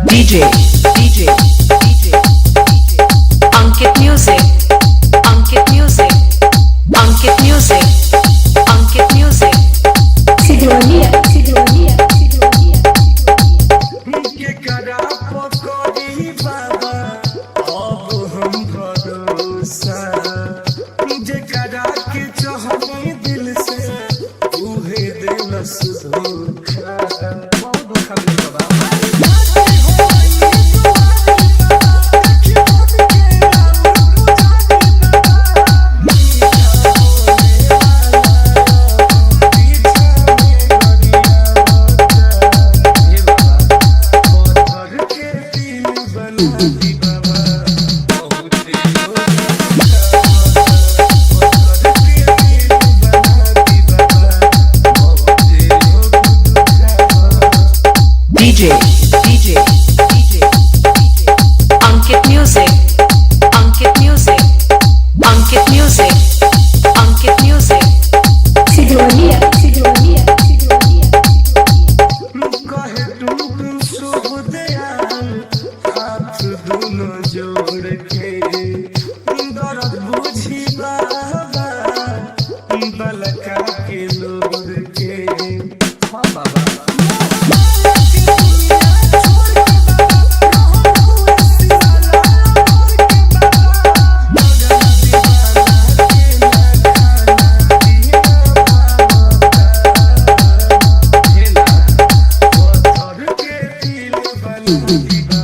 DJ Ankit Music Sidwania के करा पकड़ी बाबा अब हम भरोसा जे करा के चाहनी दिल से उहे दिलस धोखा बहुत धोखा मिला बाबा DJ Ankit Music Sidwania कहे टूट शुभ दयाल हाथ दोनों जोड़ के दर्द बुझी बाबा बलका के लोर के हाँ बाबा Bye.